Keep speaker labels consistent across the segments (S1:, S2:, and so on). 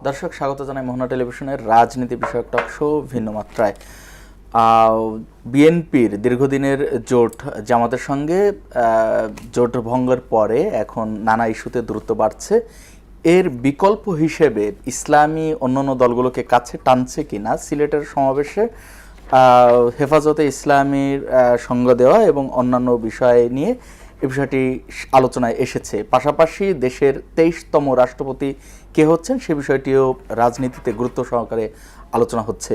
S1: দর্শক, স্বাগত জানাই মোহনা টেলিভিশনের রাজনীতি বিষয়ক টক শো ভিন্ন মাত্রায়। বিএনপির দীর্ঘদিনের জোট জামাতের সঙ্গে জোট ভঙ্গের পরে এখন নানা ইস্যুতে দ্রুত বাড়ছে। এর বিকল্প হিসেবে ইসলামী অন্যান্য দলগুলোকে কাছে টানছে কিনা সিলেটের সমাবেশে হেফাজতে ইসলামীর সঙ্গ দেওয়া এবং অন্যান্য বিষয় নিয়ে এ বিষয়টি আলোচনায় এসেছে। পাশাপাশি দেশের 23তম রাষ্ট্রপতি কে হচ্ছেন সে বিষয়টিও রাজনীতিতে গুরুত্ব সহকারে আলোচনা হচ্ছে।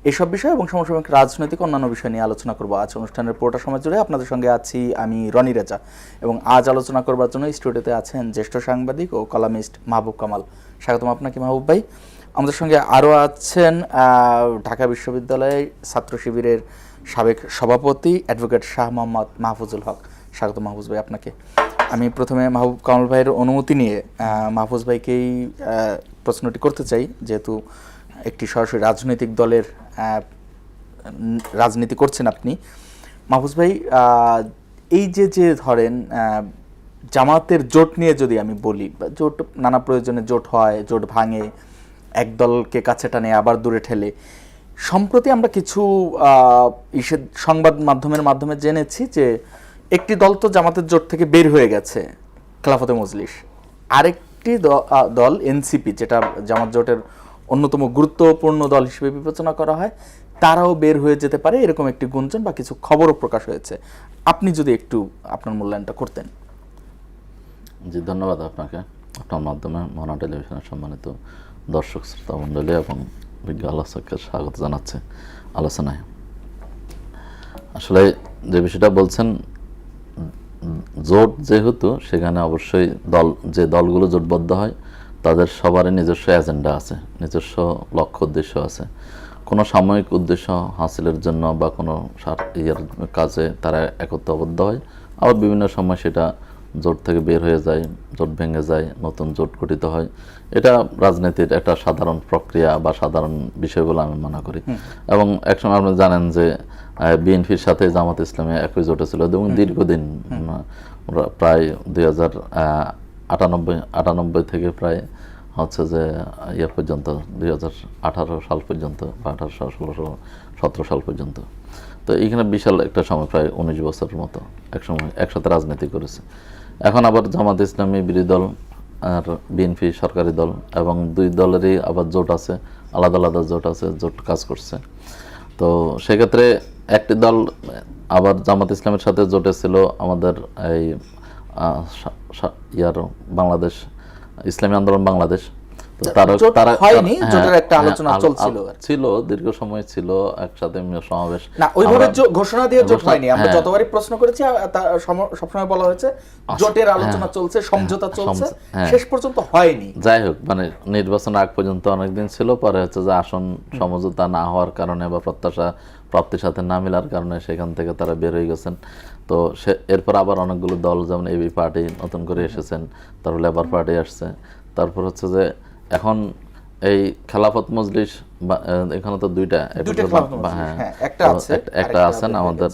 S1: এসব বিষয় এবং সমসাময়িক রাজনৈতিক অন্যান্য বিষয় নিয়ে আলোচনা করব আজ অনুষ্ঠানের পুরোটা সময় জুড়ে। আপনাদের সঙ্গে আছি আমি রনি রেজা এবং আজ আলোচনা করবার জন্য স্টুডিওতে আছেন জ্যেষ্ঠ সাংবাদিক ও কলামিস্ট মাহবুব কামাল। স্বাগতম আপনাকে মাহবুব ভাই। আমাদের সঙ্গে আরও আছেন ঢাকা বিশ্ববিদ্যালয় ছাত্র শিবিরের সাবেক সভাপতি অ্যাডভোকেট শাহ মোহাম্মদ মাহফুজুল হক। স্বাগত মাহফুজ ভাই আপনাকে। আমি প্রথমে মাহবুব কামাল ভাইয়ের অনুমতি নিয়ে মাহফুজ ভাইকেই প্রশ্নটি করতে চাই, যেহেতু একটি সরাসরি রাজনৈতিক দলের রাজনীতি করছেন আপনি। মাহফুজ ভাই, এই যে ধরেন জামাতের জোট নিয়ে যদি আমি বলি, জোট নানা প্রয়োজনে জোট হয়, জোট ভাঙে, এক দলকে কাছে টানে আবার দূরে ঠেলে। সম্প্রতি আমরা কিছু সংবাদ মাধ্যমের মাধ্যমে জেনেছি যে একটি দল তো জামাতের জোট থেকে বের হয়ে গেছে, খেলাফতে মজলিস। আরেকটি দল এনসিপি, যেটা জামাত জোটের অন্যতম গুরুত্বপূর্ণ দল হিসেবে বিবেচনা করা হয়, তারাও বের হয়ে যেতে পারে, এরকম একটি গুঞ্জন বা কিছু খবরও প্রকাশ হয়েছে। আপনি যদি একটু আপনার মূল্যায়নটা করতেন।
S2: জি, ধন্যবাদ আপনাকে। আপনার মাধ্যমে মোহনা টেলিভিশনের সম্মানিত দর্শক শ্রোতা মণ্ডলী এবং বিজ্ঞ আলোচককে স্বাগত জানাচ্ছে আলোচনায়। আসলে যে বিষয়টা বলছেন, জোট যেহেতু, সেখানে অবশ্যই যে দলগুলো জোটবদ্ধ হয় তাদের সবারই নিজস্ব এজেন্ডা আছে, নিজস্ব লক্ষ্য উদ্দেশ্য আছে। কোনো সাময়িক উদ্দেশ্য হাসিলের জন্য বা কোনো কাজে তারা একত্রবদ্ধ হয়, আবার বিভিন্ন সময় সেটা জোট থেকে বের হয়ে যায়, জোট ভেঙে যায়, নতুন জোট গঠিত হয়। এটা রাজনীতির একটা সাধারণ প্রক্রিয়া বা সাধারণ বিষয় বলে আমি মনে করি। এবং একসময় আপনি জানেন যে বিএনপির সাথে জামাত ইসলামী একই জোটে ছিল এবং দীর্ঘদিন প্রায় 1998 থেকে প্রায় হচ্ছে যে পর্যন্ত 2018 সাল পর্যন্ত বা 18, 16, 17 সাল পর্যন্ত। তো এইখানে বিশাল একটা সময়, প্রায় 19 বছরের মতো একসময় একসাথে রাজনীতি করেছে। এখন আবার জামাত ইসলামী বিরোধী দল আর বিএনপি সরকারি দল, এবং দুই দলেরই আবার জোট আছে, আলাদা আলাদা জোট আছে, জোট কাজ করছে। তো সেক্ষেত্রে একটি দল আবার জামাত ইসলামের সাথে জোটে ছিল আমাদের এই বাংলাদেশ ইসলামী আন্দোলন বাংলাদেশ। ছিল, দীর্ঘ সময় ছিল একসাথে সমাবেশ।
S1: না, ওইভাবে ঘোষণা দিয়ে জোট হয়নি। আমরা যতবারই প্রশ্ন করেছি সবসময় বলা হয়েছে জোটের আলোচনা চলছে, সমঝোতা চলছে, শেষ পর্যন্ত হয়নি।
S2: যাই হোক, মানে নির্বাচন আগ পর্যন্ত অনেকদিন ছিল, পরে হচ্ছে যে আসন সমঝোতা না হওয়ার কারণে বা প্রত্যাশা প্রাপ্তির সাথে না মিলার কারণে সেখান থেকে তারা বের হয়ে গেছেন। তো এরপর আবার অনেকগুলো দল, যেমন এবি পার্টি নতুন করে এসেছেন, তারপর লেবার পার্টি আসছে, তারপর হচ্ছে যে এখন এই খেলাফত মজলিস, এখানে তো দুইটা, একটা আছেন আমাদের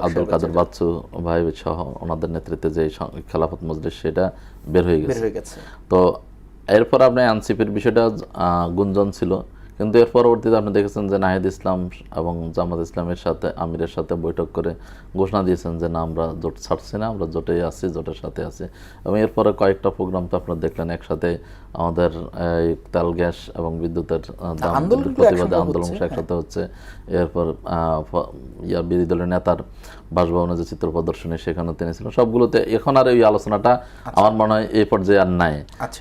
S2: আব্দুল কাদের বাচ্চু ভাই সহ ওনাদের নেতৃত্বে যে খেলাফত মজলিস, সেটা বের হয়ে গেছে। তো এরপর আপনি এনসিপির বিষয়টা গুঞ্জন ছিল, কিন্তু এর পরবর্তীতে আপনি দেখেছেন যে নাহিদ ইসলাম এবং জামাত ইসলামের সাথে আমিরের সাথে বৈঠক করে ঘোষণা দিয়েছেন যে না, আমরা জোট ছাড়ছি না, আমরা জোটেই আছি, জোটের সাথে আছি। এবং এরপরে কয়েকটা প্রোগ্রাম তো আপনারা দেখলেন, একসাথে আমাদের এই তেল গ্যাস এবং বিদ্যুতের প্রতিবাদে আন্দোলন একসাথে হচ্ছে। এরপর বিরোধী দলের নেতার বাসভবনে যে চিত্র প্রদর্শনী, সেখানে তিনি ছিলেন। সবগুলোতে এখন আর এই আলোচনাটা আমার মনে হয় এই পর্যায়ে আর নাই,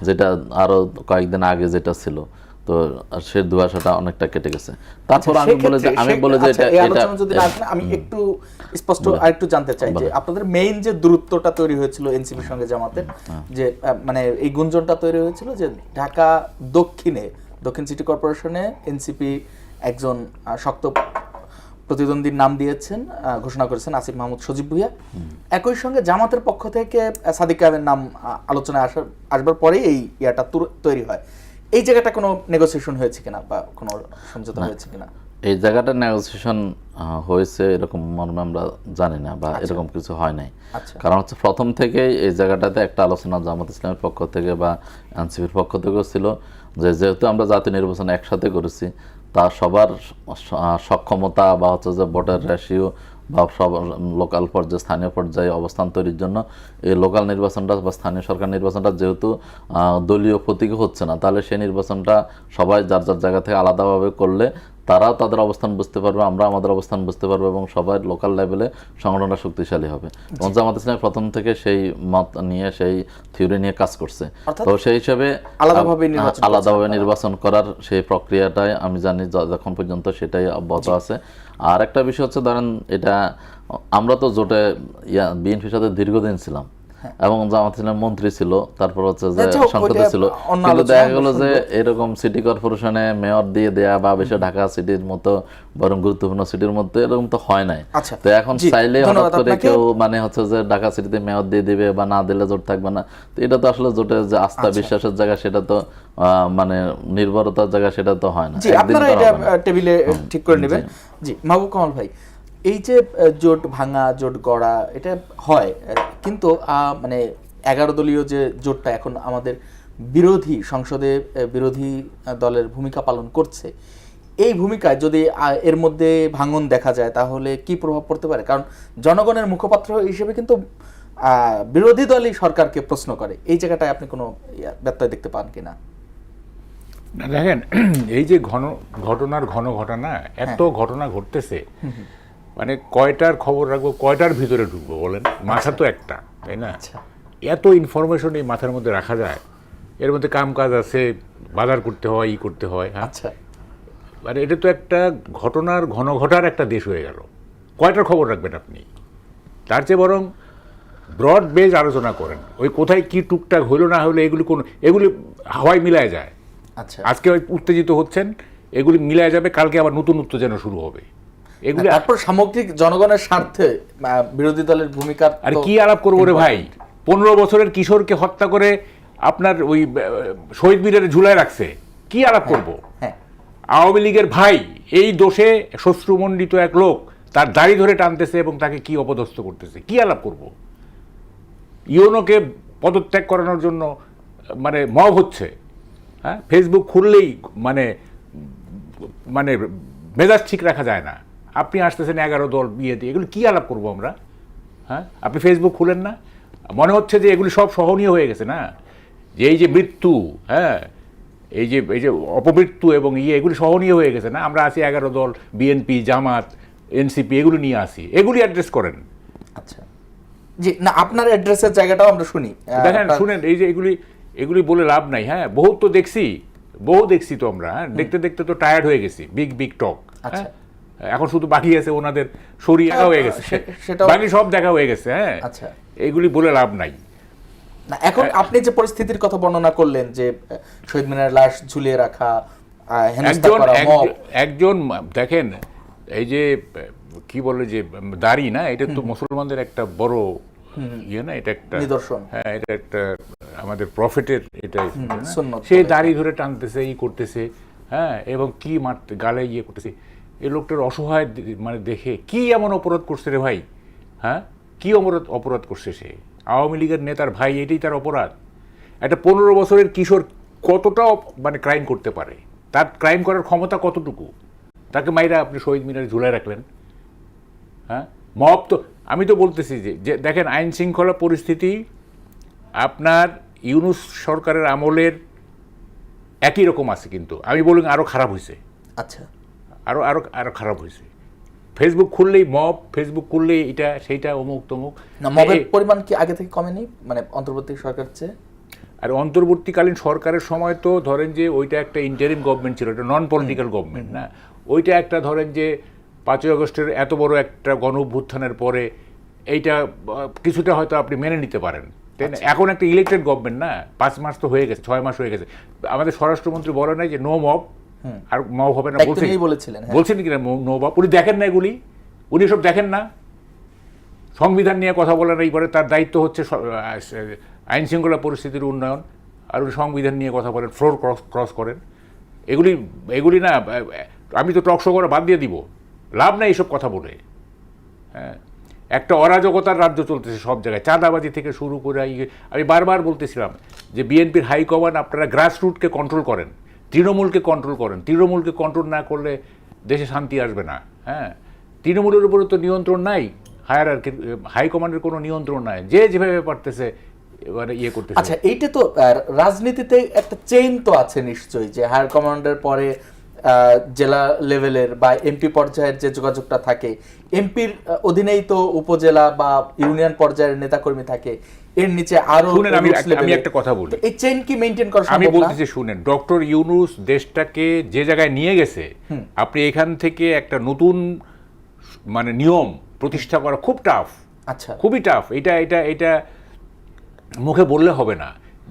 S2: যেটা আরো কয়েকদিন আগে যেটা ছিল। তো সে দুয়াশাটা অনেকটা কেটে গেছে। তারপর আমি বলে যে
S1: আমি একটু স্পষ্ট আরেকটু জানতে চাই যে আপনাদের মেইন যে দূরত্বটা তৈরি হয়েছিল এনসিপির সঙ্গে জামাতের, যে মানে এই গুঞ্জনটা তৈরি হয়েছিল যে ঢাকা দক্ষিণ সিটি কর্পোরেশনে এনসিপি একজন শক্ত প্রতিদ্বন্দ্বীর নাম দিয়েছেন, ঘোষণা করেছেন আসিফ মাহমুদ সজীব ভুঁইয়া। একই সঙ্গে জামাতের পক্ষ থেকে সাদিক কায়েমের নাম আলোচনায় আসবার পরেই এই ইয়াটা তৈরি হয়। এই জায়গাটা কোনো নেগোসিয়েশন হয়েছে কিনা বা কোনো সমঝোতা হয়েছে কিনা?
S2: এই জায়গাটা নেগোসিয়েশন হয়েছে এরকম মর্মে আমরা জানি না, বা এরকম কিছু হয় নাই। কারণ হচ্ছে প্রথম থেকে এই জায়গাটাতে একটা আলোচনা জামাত ইসলামের পক্ষ থেকে বা এনসিপির পক্ষ থেকেও ছিল যে যেহেতু আমরা জাতীয় নির্বাচন একসাথে করেছি, তা সবার সক্ষমতা বা হচ্ছে যে ভোটার রেশিও বা সব লোকাল পর্যায়ে স্থানীয় পর্যায়ে অবস্থান তৈরির জন্য এই লোকাল নির্বাচনটা বা স্থানীয় সরকার নির্বাচনটা যেহেতু দলীয় প্রতীকে হচ্ছে না, তাহলে সেই নির্বাচনটা সবাই যার যার জায়গা থেকে আলাদাভাবে করলে তারাও তাদের অবস্থান বুঝতে পারবে, আমরা আমাদের অবস্থান বুঝতে পারবো, এবং সবাই লোকাল লেভেলে সংগঠনটা শক্তিশালী হবে। এবং জামাত ইসলাম প্রথম থেকে সেই মত নিয়ে, সেই থিওরি নিয়ে কাজ করছে। তো সেই হিসাবে আলাদাভাবে নির্বাচন করার সেই প্রক্রিয়াটাই আমি জানি যখন পর্যন্ত সেটাই অব্যাহত আছে। আর একটা বিষয় হচ্ছে, ধরেন এটা আমরা তো জোটে বিএনপির সাথে দীর্ঘদিন ছিলাম এবং জামাত ইসলাম মন্ত্রী ছিল, তারপর হচ্ছে যে সংসদে ছিল, কিন্তু দেখা গেল যে এরকম সিটি কর্পোরেশনে মেয়র দিয়ে দেয়া বা বেশি ঢাকা সিটির মতো বরং গুরুত্বপূর্ণ সিটির মধ্যে এরকম তো হয় নাই। তো এখন চাইলে হঠাৎ করে কেউ মানে হচ্ছে যে ঢাকা সিটিতে মেয়র দিয়ে দিবে বা না দিলে জোট থাকবে না, তো এটা তো আসলে জোটের যে আস্থা বিশ্বাসের জায়গা সেটা তো নির্ভরতার জায়গা সেটা তো হয় না।
S1: আপনারা এটা টেবিলে ঠিক করে নেবেন। জি মাহবুব কামাল ভাই, এই যে জোট ভাঙা জোট গড়া এটা হয়, কিন্তু মানে 11 দলীয় যে জোটটা এখন আমাদের বিরোধী সংসদে বিরোধী দলের ভূমিকা পালন করছে, এই ভূমিকায় যদি এর মধ্যে ভাঙন দেখা যায় তাহলে কি প্রভাব পড়তে পারে? কারণ জনগণের মুখপাত্র হিসেবে কিন্তু বিরোধী দলই সরকারকে প্রশ্ন করে, এই জায়গাটায় আপনি কোনো ব্যত্যয় দেখতে পান কিনা?
S3: দেখেন, এই যে ঘটনা এত ঘটনা ঘটতেছে, মানে কয়টার খবর রাখবো, কয়টার ভিতরে ঢুকবো বলেন? মাথা তো একটা, তাই না? এত ইনফরমেশন এই মাথার মধ্যে রাখা যায়, এর মধ্যে কাম কাজ আছে, বাজার করতে হয়, করতে হয়।
S1: আচ্ছা,
S3: মানে এটা তো একটা ঘটার একটা দেশ হয়ে গেল। কয়টার খবর রাখবেন আপনি? তার চেয়ে বরং ব্রড বেজ আলোচনা করেন, ওই কোথায় কি টুকটাক হইলো না হইলো এগুলি হাওয়ায় মিলায় যায়।
S1: আচ্ছা,
S3: আজকে উত্তেজিত হচ্ছেন, এগুলি মিলায় যাবে, কালকে আবার নতুন উত্তেজনা শুরু হবে। এগুলি
S1: তারপর সামগ্রিক জনগণের স্বার্থে বিরোধী দলের ভূমিকা
S3: আর কি আলাপ করবো রে ভাই? 15 বছরের কিশোরকে হত্যা করে আপনার ওই শহীদ মিনারে ঝুলায় রাখছে, কি আলাপ করবো? আওয়ামী লীগের ভাই এই দোষে শ্বশ্রুমণ্ডিত এক লোক তার দাড়ি ধরে টানতেছে এবং তাকে কি অপদস্থ করতেছে, কি আলাপ করব? ইউনোকে পদত্যাগ করানোর জন্য মানে মব হচ্ছে, হ্যাঁ? ফেসবুক খুললেই মানে মানে মেজাজ ঠিক রাখা যায় না। আপনি আসতেছেন 11 দল বিয়ে দিয়ে, এগুলো কি আলাপ করবো আমরা? হ্যাঁ, আপনি ফেসবুক খুলেন না, মনে হচ্ছে যে এগুলি সব সহনীয় হয়ে গেছে না, যে এই যে মৃত্যু, হ্যাঁ, এই যে অপমৃত্যু এবং এগুলি সহনীয় হয়ে গেছে না? আমরা আছি 11 দল, বিএনপি, জামাত, এনসিপি, এগুলি নিয়ে আসি, এগুলি অ্যাড্রেস করেন।
S1: আচ্ছা, জি না, আপনার অ্যাড্রেসের জায়গাটাও আমরা শুনি।
S3: দেখেন, শুনেন, এই যে এগুলি বলে লাভ নাই। হ্যাঁ, বহু দেখছি তো আমরা, হ্যাঁ, দেখতে দেখতে তো টায়ার্ড হয়ে গেছি, বিগ টক। এখন শুধু বাকি আছে ওনাদের সরিয়ে হয়ে গেছে, বাকি সব দেখা হয়ে গেছে। হ্যাঁ, আচ্ছা, এগুলি বলে লাভ নাই।
S1: না, এখন আপনি যে পরিস্থিতির কথা বর্ণনা করলেন, যে শহীদ মিনারের লাশ ঝুলিয়ে রাখা,
S3: একজন দেখেন, এই যে কি বলে যে দাড়ি না, এটা তো মুসলমানদের একটা বড় ইয়ে না, এটা একটা
S1: নিদর্শন।
S3: হ্যাঁ, এটা একটা আমাদের প্রফেটের, এটাই সে দাড়ি ধরে টানতেছে, করতেছে, হ্যাঁ, এবং কি মারতে গালে করতেছে। এই লোকটার অসহায় মানে দেখে কি এমন অপরাধ করছে রে ভাই? হ্যাঁ, কি অপরাধ করছে সে? আওয়ামী লীগের নেতার ভাই, এটাই তার অপরাধ? একটা 15 বছরের কিশোর কতটা মানে ক্রাইম করতে পারে? তার ক্রাইম করার ক্ষমতা কতটুকু? তাকে মাইরা আপনি শহীদ মিনারে ঝুলায় রাখলেন। হ্যাঁ, মব তো আমি তো বলতেছি যে দেখেন, আইন শৃঙ্খলা পরিস্থিতি আপনার ইউনূস সরকারের আমলের একই রকম আছে, কিন্তু আমি বলুন আরো খারাপ হয়েছে।
S1: আচ্ছা,
S3: আরো খারাপ হয়েছে। ফেসবুক খুললেই মব, ফেসবুক খুললেই এটা সেইটা, অমুক তমুক।
S1: না, মবের পরিমাণ কি আগে থেকে কমেনি, মানে অন্তর্বর্তী সরকার চেয়ে?
S3: আর অন্তর্বর্তীকালীন সরকারের সময় তো ধরেন যে ওইটা একটা ইন্টারিম গভর্নমেন্ট ছিল, এটা নন পলিটিক্যাল গভর্নমেন্ট না। ওইটা একটা ধরেন যে 5ই আগস্টের এত বড় একটা গণ অভ্যুত্থানের পরে এইটা কিছুটা হয়তো আপনি মেনে নিতে পারেন, তাই না? এখন একটা ইলেকটেড গভর্নমেন্ট না, 5 মাস তো হয়ে গেছে, 6 মাস হয়ে গেছে। আমাদের স্বরাষ্ট্রমন্ত্রী বলে নাই যে নো মব, আর মব হবে না বলছেন কিনা? নো মব উনি দেখেন না, এগুলি উনি সব দেখেন না। সংবিধান নিয়ে কথা বলার এইবারে তার দায়িত্ব হচ্ছে আইন শৃঙ্খলা পরিস্থিতির উন্নয়ন, আর উনি সংবিধান নিয়ে কথা বলেন, ফ্লোর ক্রস করেন। এগুলি না আমি তো টক শো করা বাদ দিয়ে দিব, লাভ নাই এইসব কথা বলে। হ্যাঁ, একটা অরাজকতার রাজ্য চলতেছে সব জায়গায়, চাঁদাবাজি থেকে শুরু করে। আমি বারবার বলতেছিলাম যে বিএনপির হাইকমান্ড আপনারা গ্রাসরুটকে কন্ট্রোল করেন, তৃণমূলকে কন্ট্রোল করেন। তৃণমূলকে কন্ট্রোল না করলে দেশে শান্তি আসবে না। হ্যাঁ, তৃণমূলের উপরে তো নিয়ন্ত্রণ নাই, হাইকমান্ডের কোনো নিয়ন্ত্রণ নাই, যে যেভাবে পারতেছে এবারে ইয়ে করতেছে।
S1: আচ্ছা, এইটা তো রাজনীতিতে একটা চেইন তো আছে নিশ্চয়ই, যে হায়ার কমান্ডের পরে জেলা লেভেলের বা এমপি পর্যায়ের যে যোগাযোগটা থাকে, এমপির অধীনেই তো উপজেলা বা ইউনিয়ন পর্যায়ের নেতাকর্মী থাকে, এর নিচে আরো।
S3: আমি একটা কথা বলি,
S1: এই চেইন কি মেইনটেইন করা সম্ভব?
S3: আমি বলতেছি শুনেন, ডক্টর ইউনূস দেশটাকে যে জায়গায় নিয়ে গেছে, আপনি এখান থেকে একটা নতুন মানে নিয়ম প্রতিষ্ঠা করা খুব টাফ।
S1: আচ্ছা,
S3: খুবই টাফ। এটা মুখে বললে হবে না।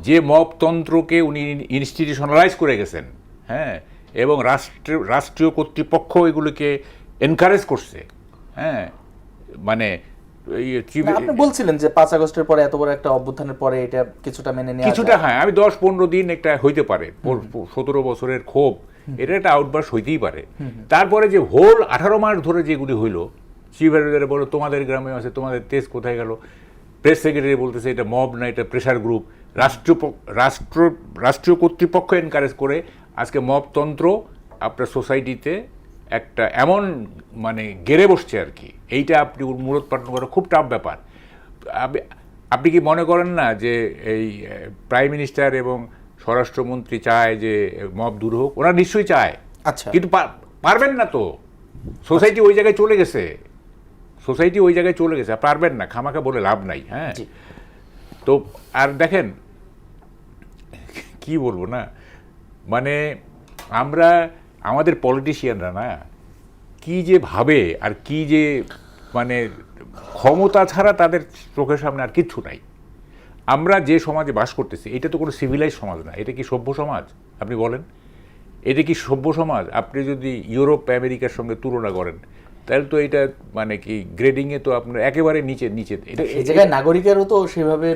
S3: যে মবতন্ত্রকে উনি ইনস্টিটিউশনালাইজ করে গেছেন, হ্যাঁ, এবং রাষ্ট্রীয় কর্তৃপক্ষ এগুলোকে এনকারেজ করছে। হ্যাঁ, মানে
S1: আপনি বলছিলেন যে 5 আগস্টের পরে এত বড় একটা অভ্যুত্থানের পরে এটা কিছুটা মেনে নেওয়া
S3: কিছুটা, হ্যাঁ, আমি 10-15 দিন একটা হইতে পারে, 17 বছরের ক্ষোভ, এটা একটা আউটবার্স হইতেই পারে। তারপরে যে হোল 18 মাস ধরে যেগুলি হইলো, শিবারে বলো তোমাদের গ্রামে আছে, তোমাদের তেজ কোথায় গেল, প্রেস সেক্রেটারি বলতেছে এটা মব না, এটা প্রেশার গ্রুপ, রাষ্ট্রীয় কর্তৃপক্ষ এনকারেজ করে আজকে মবতন্ত্র আপনার সোসাইটিতে একটা এমন মানে গেড়ে বসছে আর কি। এইটা আপনি মূলোৎপাটন করা খুব টাফ ব্যাপার। আপনি কি মনে করেন না যে এই প্রাইম মিনিস্টার এবং স্বরাষ্ট্রমন্ত্রী চায় যে মব দূর হোক? ওরা নিশ্চয়ই চায়।
S1: আচ্ছা,
S3: কিন্তু পারবেন না তো, সোসাইটি ওই জায়গায় চলে গেছে, সোসাইটি ওই জায়গায় চলে গেছে, পারবেন না, খামাখা বলে লাভ নাই। হ্যাঁ, তো আর দেখেন কি বলবো না, মানে আমরা আমাদের পলিটিশিয়ানরা না কি যে ভাবে আর কি যে মানে ক্ষমতা ছাড়া তাদের চোখের সামনে আর কিচ্ছু নাই। আমরা যে সমাজে বাস করতেছি এটা তো কোনো সিভিলাইজ সমাজ না, এটা কি সভ্য সমাজ? আপনি বলেন, এটা কি সভ্য সমাজ? আপনি যদি ইউরোপ আমেরিকার সঙ্গে তুলনা করেন তাহলে তো এটা মানে কি গ্রেডিংয়ে তো আপনার একেবারে নিচে। এটা
S1: এই জায়গায় নাগরিকেরও তো সেভাবে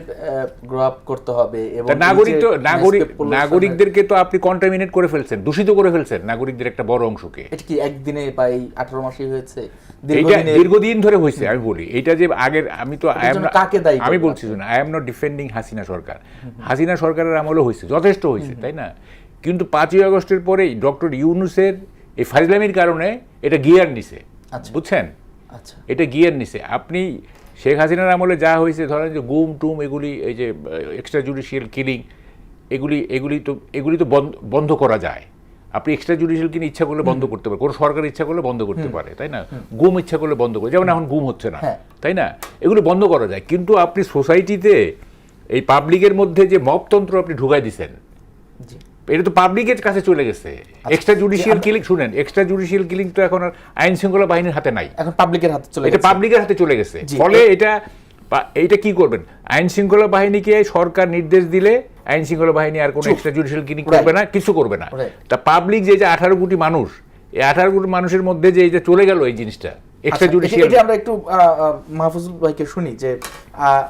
S1: গ্রো আপ করতে হবে, এবং
S3: নাগরিকদেরকে তো আপনি কন্টামিনেট করে ফেলছেন, দূষিত করে ফেলছেন নাগরিকদের একটা বড় অংশকে।
S1: এটা কি একদিনে বা এই 18 মাসেই হয়েছে?
S3: দীর্ঘদিন ধরে হয়েছে। আমি বলি এটা যে আগের, আমি তো আমি বলছি না, I am not defending Hasina সরকার। হাসিনা সরকারের আমলও হয়েছে, যথেষ্ট হয়েছে, তাই না? কিন্তু 5ই আগস্টের পরেই ডক্টর ইউনূসের এই ফাজলামির কারণে এটা গিয়ার নিছে, বুঝছেন?
S1: আচ্ছা,
S3: এটা গিয়ার নিছে। আপনি শেখ হাসিনার আমলে যা হয়েছে, ধরেন যে গুম টুম এগুলি, এই যে এক্সট্রা জুডিশিয়াল কিলিং, এগুলি তো বন্ধ করা যায়। আপনি এক্সট্রা জুডিশিয়াল কিলিং ইচ্ছা করলে বন্ধ করতে পারে, কোনো সরকার ইচ্ছা করলে বন্ধ করতে পারে, তাই না? গুম ইচ্ছা করলে বন্ধ করে, যেমন এখন গুম হচ্ছে না, তাই না? এগুলো বন্ধ করা যায়। কিন্তু আপনি সোসাইটিতে এই পাবলিকের মধ্যে যে মবতন্ত্র আপনি ঢুকাই দিচ্ছেন, এটা তো পাবলিকের কাছে চলে গেছে। এক্সট্রা জুডিশিয়াল কিলিং, শুনেন, এক্সট্রা জুডিশিয়াল কিলিং তো এখন আর আইন শৃঙ্খলা বাহিনীর হাতে নাই,
S1: এখন পাবলিকের হাতে চলে গেছে।
S3: এটা পাবলিকের হাতে চলে গেছে। ফলে এটা কি করবেন? আইন শৃঙ্খলা বাহিনীকে সরকার নির্দেশ দিলে আইন শৃঙ্খলা বাহিনী আর কোনো এক্সট্রা জুডিশিয়াল কিলিং করবে না, কিছু করবে না। তা পাবলিক যে 18 কোটি মানুষ, এই 18 কোটি মানুষের মধ্যে যে এই যে চলে গেল এই জিনিসটা এক্সট্রা জুডিশিয়াল।
S1: এটা আমরা একটু মাহফুজুল ভাইকে শুনি, যে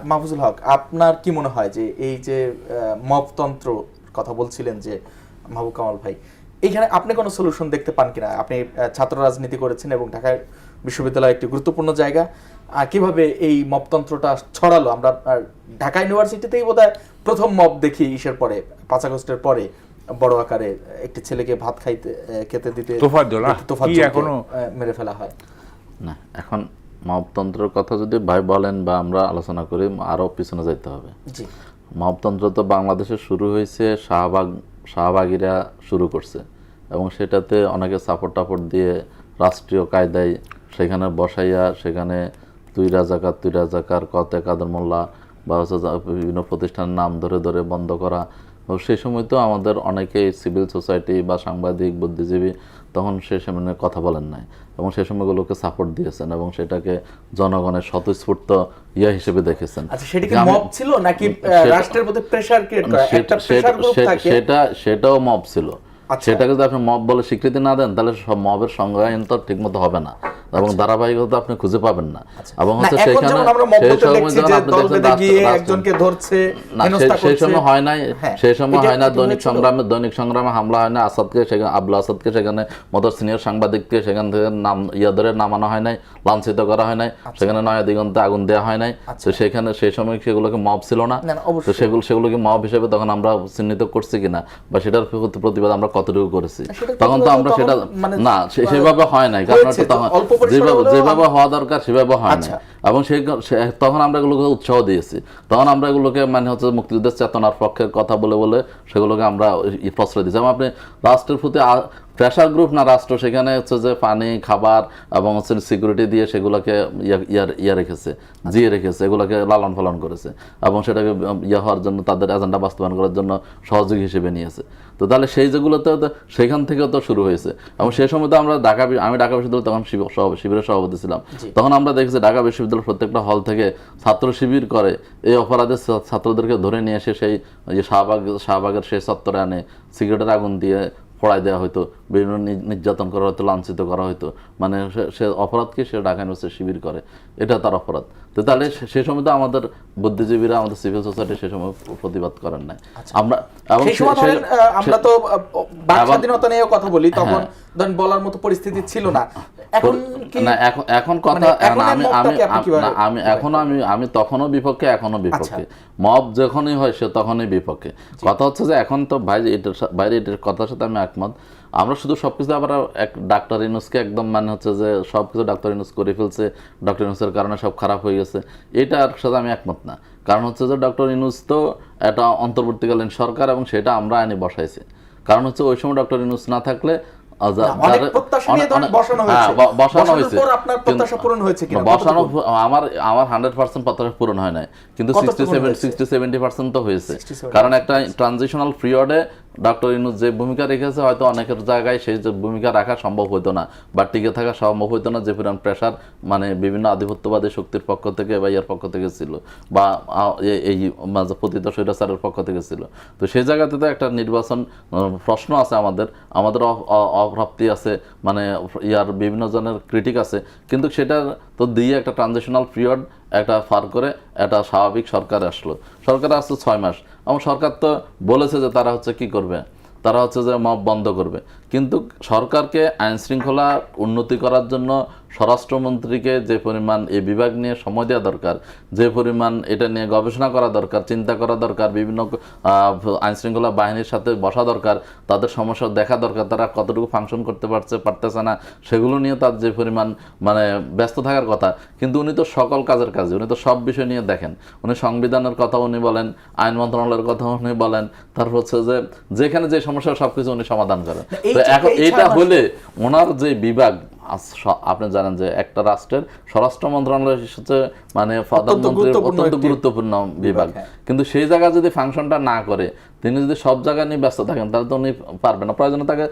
S1: মাহফুজুল হক, আপনার কি মনে হয় যে এই যে মবতন্ত্র কথা বলছিলেন যে মাহবুব কামাল ভাই, এইখানে আপনি কোনো সলিউশন দেখতে পান কিনা? আপনি ছাত্র রাজনীতি করেছেন এবং ঢাকা বিশ্ববিদ্যালয় একটি গুরুত্বপূর্ণ জায়গা, কিভাবে এই মবতন্ত্রটা ছড়ালো? আমরা ঢাকা ইউনিভার্সিটিতেই বোধহয় প্রথম মব দেখি ইসের পরে, 5 আগস্টের পরে, বড় আকারে একটি ছেলেকে ভাত খেতে দিতে এখনো মেরে ফেলা হয়
S2: না। এখন মবতন্ত্রের কথা যদি ভাই বলেন বা আমরা আলোচনা করি, আরো পিছনে যাইতে হবে।
S1: জি,
S2: মবতন্ত্র তো বাংলাদেশে শুরু হয়েছে, শাহবাগীরা শুরু করছে, এবং সেটাতে অনেকে সাপোর্ট টাপোর্ট দিয়ে রাষ্ট্রীয় কায়দায় সেখানে বসাইয়া, সেখানে তুই রাজাকার কতে কাদের মোল্লা বা বিভিন্ন প্রতিষ্ঠানের নাম ধরে ধরে বন্ধ করা। সেই সময় তো আমাদের অনেকেই সিভিল সোসাইটি বা সাংবাদিক বুদ্ধিজীবী তখন সে সামনে কথা বলেন নাই, এবং সেই সময়গুলোকে সাপোর্ট দিয়েছেন এবং সেটাকে জনগণের স্বতঃস্ফূর্ত হিসেবে দেখেছেন।
S1: আচ্ছা, সেটা কি মব ছিল নাকি রাষ্ট্রের প্রতি প্রেসার ক্রিয়েট করা? একটা প্রেসার গ্রুপ থাকে,
S2: সেটাও মব ছিল। সেটাকে যদি আপনি মব বলে স্বীকৃতি না দেন তাহলে সব মবের সংজ্ঞায়ন তো ঠিকমতো হবে না। এবং ধারাবাহিকতা আপনি খুঁজে পাবেন না। এবং
S1: না,
S2: হচ্ছে
S1: এখন
S2: সেখানে
S1: যেমন আমরা মব্বতে
S2: সেই সময়
S1: দেখছি
S2: যখন
S1: যে
S2: আপনি
S1: দল
S2: দেখছেন
S1: বেঁধে গিয়ে একজনকে ধরছে, হেনস্থা
S2: সেই
S1: করছে।
S2: সময় হয় নাই,
S1: হ্যাঁ,
S2: সেই সময়
S1: এটা
S2: হয় না
S1: কি
S2: দৈনিক
S1: হয়েছিল?
S2: সংগ্রামে হামলা হয় না, আসাদকে সেখানে আবুল আসাদকে সেখানে মতো সিনিয়র সাংবাদিককে সেখান থেকে ধরে নামানো হয় নাই, লাঞ্ছিত করা হয় নাই, সেখানে নয়া দিগন্তে আগুন দেওয়া হয় নাই। তো সেখানে সেই সময় সেগুলোকে মব ছিল না,
S1: না,
S2: তো
S1: অবশ্যই।
S2: সেগুলোকে মব হিসেবে তখন আমরা চিহ্নিত করছি কিনা বা সেটার প্রতিবাদ আমরা কতটুকু করেছি,
S1: সেটার
S2: তখন তো
S1: প্রতিবাদ
S2: আমরা
S1: তখন
S2: সেটা
S1: মানে
S2: না সেভাবে হয় নাই, কারণ
S1: হয়েছে,
S2: হচ্ছে তখন
S1: অল্প পরিসরে হলেও
S2: যেভাবে হওয়া দরকার সেভাবে হয় না।
S1: আচ্ছা।
S2: এবং তখন আমরা এগুলোকে উৎসাহ দিয়েছি, তখন আমরা এগুলোকে মানে হচ্ছে মুক্তিযুদ্ধের চেতনার পক্ষের কথা বলে বলে সেগুলোকে আমরা প্রশ্রয় দিয়েছি। এবং আপনি রাষ্ট্রের প্রতি প্রেশার গ্রুপ না রাষ্ট্র, সেখানে হচ্ছে যে পানি, খাবার এবং হচ্ছে সিকিউরিটি দিয়ে সেগুলোকে রেখেছে, জিয়ে রেখেছে, এগুলোকে লালন পালন করেছে এবং সেটাকে হওয়ার জন্য তাদের এজেন্ডা বাস্তবায়ন করার জন্য সহযোগী হিসেবে নিয়েছে। তো তাহলে সেই যেগুলোতে সেখান থেকে তো শুরু হয়েছে। এবং সেই সময় তো আমরা আমি ঢাকা বিশ্ববিদ্যালয় তখন শিবিরের সভাপতি ছিলাম, তখন আমরা দেখেছি ঢাকা বিশ্ববিদ্যালয়ের প্রত্যেকটা হল থেকে ছাত্র শিবির করে এই অপরাধে ছাত্রদেরকে ধরে নিয়ে এসে সেই শাহবাগের সেই চত্বরে আনে সিগারেটের আগুন দিয়ে পড়ায় দেওয়া হতো, বিভিন্ন নির্যাতন করা হতো, লাঞ্ছিত করা হতো। মানে সে অপরাধকে সে ঢাকা ইউনিভার্সিটি শিবির করে, এটা তার অপরাধ। তো তাহলে সেই সময় তো আমাদের বুদ্ধিজীবীরা, আমাদের সিভিল সোসাইটি সে সময় প্রতিবাদ করেন নাই। আমরা এবং
S1: সেই সময় ধরেন আমরা তো বাক স্বাধীনতা নিয়ে কথা বলি, তখন ধরেন বলার মতো পরিস্থিতি ছিল না। এখন কি
S2: না, এখন কথা আমি তখনও বিপক্ষে, এখনো বিপক্ষে। মব যখনই হয় সে তখনই বিপক্ষে। কথা হচ্ছে যে এখন তো বাইরে এটার কথার সাথে আমি একমত। আমরা শুধু সবকিছু আবার ডাক্তার ইউনূসকে একদম মানে হচ্ছে যে সবকিছু ডাক্তার ইউনূস করে ফেলছে, ডক্টর ইউনূসের কারণে সব খারাপ হয়ে গেছে, এটার সাথে আমি একমত না। কারণ হচ্ছে যে ডক্টর ইউনূস তো একটা অন্তর্বর্তীকালীন সরকার এবং সেটা আমরা আইনে বসাইছি। কারণ হচ্ছে ওই সময় ডক্টর ইউনূস না থাকলে আমার 100% প্রত্যাশা পূরণ হয় নাই, কিন্তু 60-70% তো হয়েছে। কারণ একটা ট্রানজিশনাল পিরিয়ডে ডক্টর ইউনূস যে ভূমিকা রেখেছে, হয়তো অনেকের জায়গায় সেই যে ভূমিকা রাখা সম্ভব হতো না বা টিকে থাকা সম্ভব হতো না, যে পরিমাণ প্রেশার মানে বিভিন্ন আধিপত্যবাদী শক্তির পক্ষ থেকে বা ইয়ার পক্ষ থেকে ছিল বা এই পতিত স্বৈরাচারের পক্ষ থেকে ছিল। তো সেই জায়গাতে তো একটা নির্বাচন প্রশ্ন আছে, আমাদের অপ্রাপ্তি আছে, মানে ইয়ার বিভিন্ন জনের ক্রিটিক আছে, কিন্তু সেটা তো দিয়ে একটা ট্রানজিশনাল পিরিয়ড একটা পার করে একটা স্বাভাবিক সরকার আসলো। সরকার আসছে 6 মাস, এবং সরকার তো বলেছে যে তারা হচ্ছে কি করবে, তারা হচ্ছে যে মব বন্ধ করবে। কিন্তু সরকারকে আইন শৃঙ্খলা উন্নতি করার জন্য স্বরাষ্ট্রমন্ত্রীকে যে পরিমাণ এই বিভাগ নিয়ে সময় দেওয়া দরকার, যে পরিমাণ এটা নিয়ে গবেষণা করা দরকার, চিন্তা করা দরকার, বিভিন্ন আইন শৃঙ্খলা বাহিনীর সাথে বসা দরকার, তাদের সমস্যা দেখা দরকার, তারা কতটুকু ফাংশন করতে পারতেছে না সেগুলো নিয়ে তার যে পরিমাণ মানে ব্যস্ত থাকার কথা। কিন্তু উনি তো সকল কাজের কাজে, উনি তো সব বিষয় নিয়ে দেখেন। উনি সংবিধানের কথা উনি বলেন, আইন মন্ত্রণালয়ের কথা উনি বলেন, তারপর হচ্ছে যে যেখানে যে সমস্যা সবকিছু উনি সমাধান করেন। তো এখন এটা হলে ওনার যে বিভাগ, আপনি জানেন যে একটা রাষ্ট্রের স্বরাষ্ট্র মন্ত্রণালয় হচ্ছে মানে প্রধানমন্ত্রীর অত্যন্ত গুরুত্বপূর্ণ বিভাগ, কিন্তু সেই জায়গায় যদি ফাংশনটা না করে, তিনি যদি সব জায়গা নিয়ে ব্যস্ত থাকেন, তাহলে তো উনি পারবেন না। প্রয়োজনে তাকে